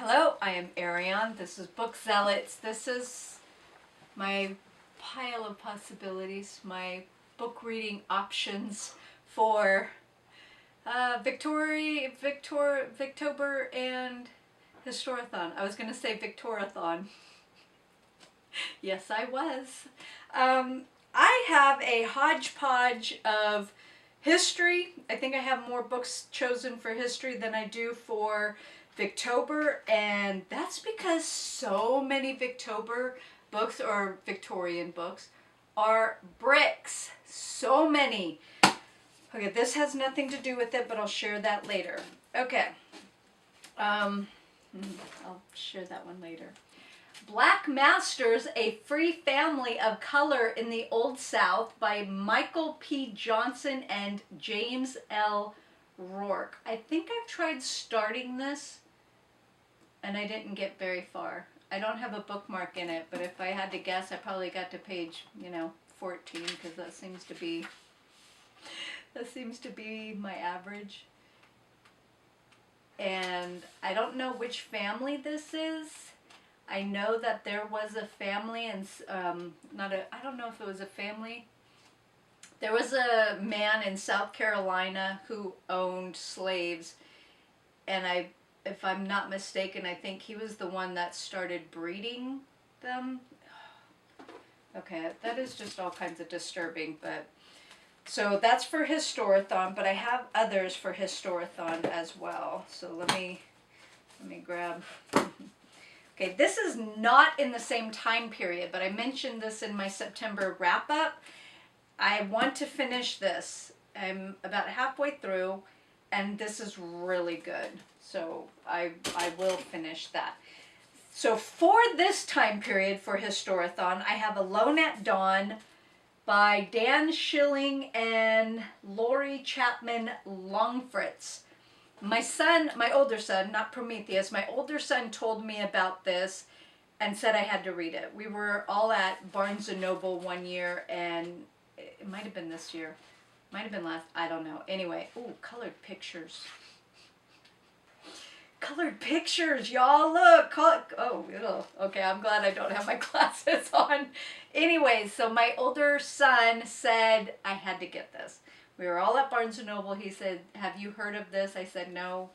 Hello, I am Ariane. This is Book Zealots. This is my pile of possibilities, my book reading options for Victober and Historathon. I was going to say Victorathon. Yes, I was. I have a hodgepodge of history. I think I have more books chosen for history than I do for Victober, and that's because so many Victober books or Victorian books are bricks. So many. Okay, this has nothing to do with it, but I'll share that later. Okay. I'll share that one later. Black Masters, A Free Family of Color in the Old South by Michael P. Johnson and James L. Rourke. I think I've tried starting this and I didn't get very far. I don't have a bookmark in it, but if I had to guess, I probably got to page, 14, because that seems to be my average. And I don't know which family this is. I know that there was a family, and I don't know if it was a family. There was a man in South Carolina who owned slaves, and if I'm not mistaken, I think he was the one that started breeding them. Okay, that is just all kinds of disturbing, but so that's for Historathon, but I have others for Historathon as well. So let me grab. Okay, this is not in the same time period, but I mentioned this in my September wrap-up. I want to finish this. I'm about halfway through, and this is really good. So I will finish that. So for this time period for Historathon, I have Alone at Dawn by Dan Schilling and Laurie Chapman Longfritz. My older son, not Prometheus, my older son told me about this and said I had to read it. We were all at Barnes & Noble one year, and it might have been this year. Might have been last, I don't know. Anyway, ooh, colored pictures. Colored pictures, y'all, look. Okay, I'm glad I don't have my glasses on. Anyway, so my older son said I had to get this. We were all at Barnes & Noble. He said, have you heard of this? I said, no.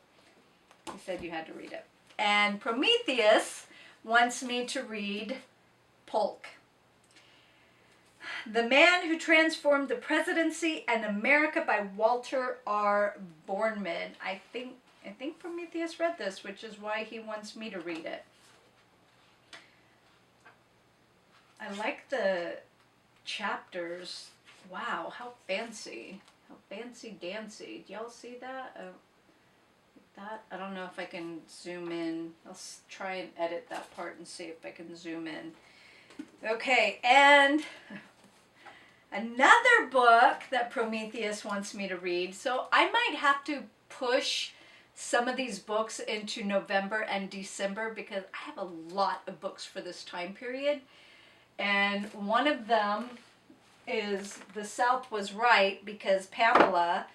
He said you had to read it. And Prometheus wants me to read Polk. The Man Who Transformed the Presidency and America by Walter R. Bornemann. I think Prometheus read this, which is why he wants me to read it. I like the chapters. Wow, how fancy. How fancy-dancy. Do y'all see that? I don't know if I can zoom in. I'll try and edit that part and see if I can zoom in. Okay, and another book that Prometheus wants me to read. So I might have to push some of these books into November and December because I have a lot of books for this time period. And one of them is The South Was Right, because Pamela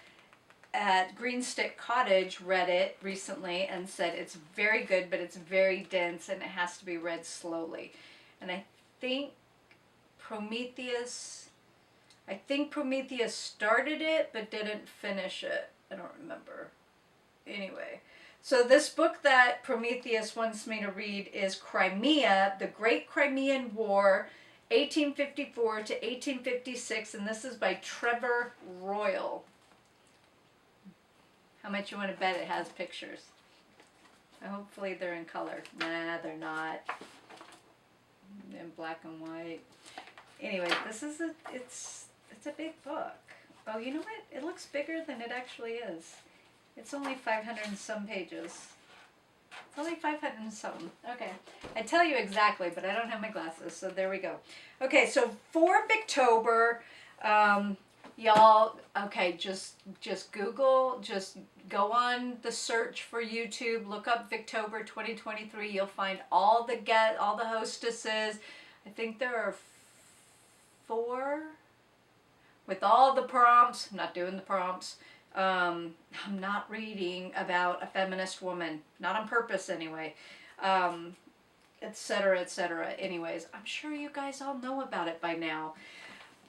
at Greenstick Cottage read it recently and said it's very good, but it's very dense and it has to be read slowly. And I think Prometheus started it but didn't finish it. I don't remember. Anyway, so this book that Prometheus wants me to read is Crimea, The Great Crimean War, 1854 to 1856, and this is by Trevor Royal. How much you want to bet it has pictures? Hopefully they're in color. Nah, they're not. In black and white. Anyway, this is it's a big book. Oh, you know what? It looks bigger than it actually is. It's only 500 and some pages. It's only 500 and some. Okay. I tell you exactly, but I don't have my glasses, so there we go. Okay, so for Victober, y'all, okay, just Google, just go on the search for YouTube, look up Victober 2023. You'll find all the hostesses. I think there are 4 with all the prompts. I'm not doing the prompts. I'm not reading about a feminist woman, not on purpose anyway, etc., etc. Anyways, I'm sure you guys all know about it by now.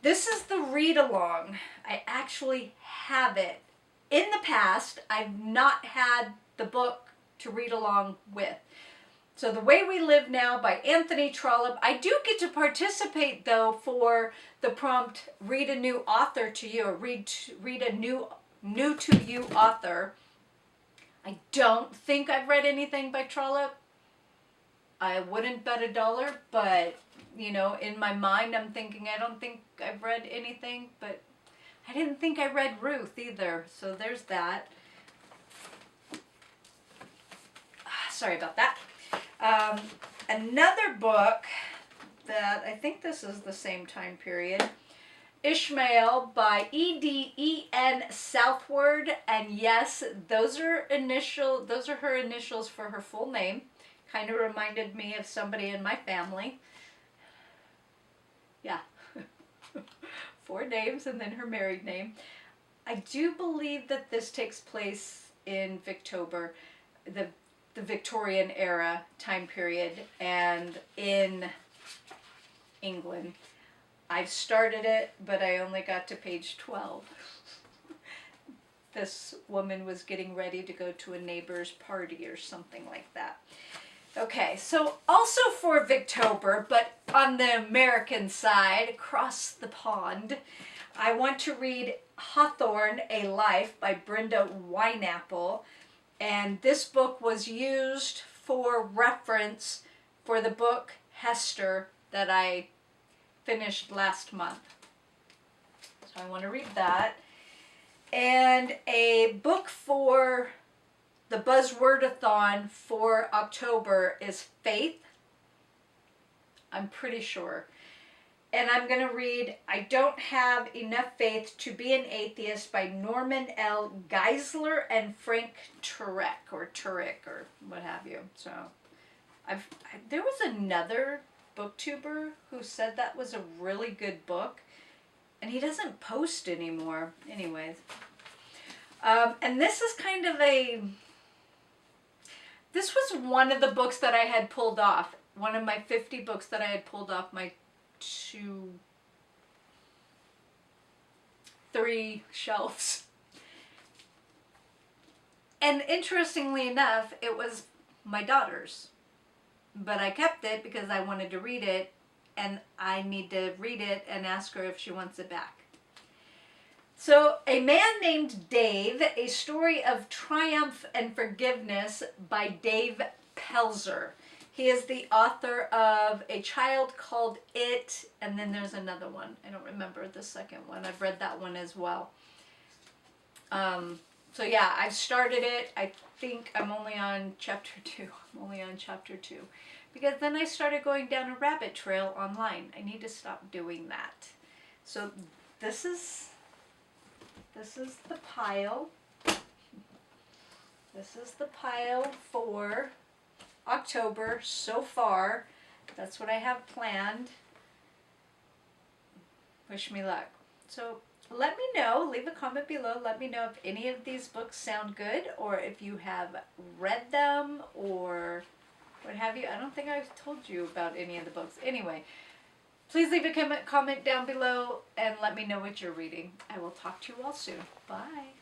This is the read along. I actually have it. In the past, I've not had the book to read along with. So The Way We Live Now by Anthony Trollope. I do get to participate though for the prompt, read a new author to you, or read a new to you author. I don't think I've read anything by Trollope. I wouldn't bet $1, but you know, in my mind I'm thinking I don't think I've read anything, but I didn't think I read Ruth either. So there's that. Sorry about that. Another book that I think this is the same time period, Ishmael by E.D.E.N. Southward, and yes, those are her initials for her full name. Kind of reminded me of somebody in my family. Yeah. 4 names and then her married name. I do believe that this takes place in Victober, the Victorian era time period, and in England. I've started it, but I only got to page 12. This woman was getting ready to go to a neighbor's party or something like that. Okay, so also for Victober, but on the American side, across the pond, I want to read Hawthorne, A Life by Brenda Wineapple. And this book was used for reference for the book Hester that I finished last month. So I want to read that. And a book for the Buzzwordathon for October is Faith. I'm pretty sure. And I'm going to read I Don't Have Enough Faith to Be an Atheist by Norman L. Geisler and Frank Turek, or what have you. So there was another booktuber who said that was a really good book, and he doesn't post anymore. Anyways. And this is kind of this was one of the books that I had pulled off. One of my 50 books that I had pulled off my 3 shelves. And interestingly enough, it was my daughter's. But I kept it because I wanted to read it, and I need to read it and ask her if she wants it back. So, A Man Named Dave, A Story of Triumph and Forgiveness by Dave Pelzer. He is the author of A Child Called It, and then there's another one. I don't remember the second one. I've read that one as well. So yeah, I've started it. I think I'm only on chapter 2. Because then I started going down a rabbit trail online. I need to stop doing that. So this is the pile. This is the pile for October so far. That's what I have planned. Wish me luck. So let me know, leave a comment below, let me know if any of these books sound good, or if you have read them, or what have you. I don't think I've told you about any of the books. Anyway, please leave a comment down below and let me know what you're reading. I will talk to you all soon. Bye.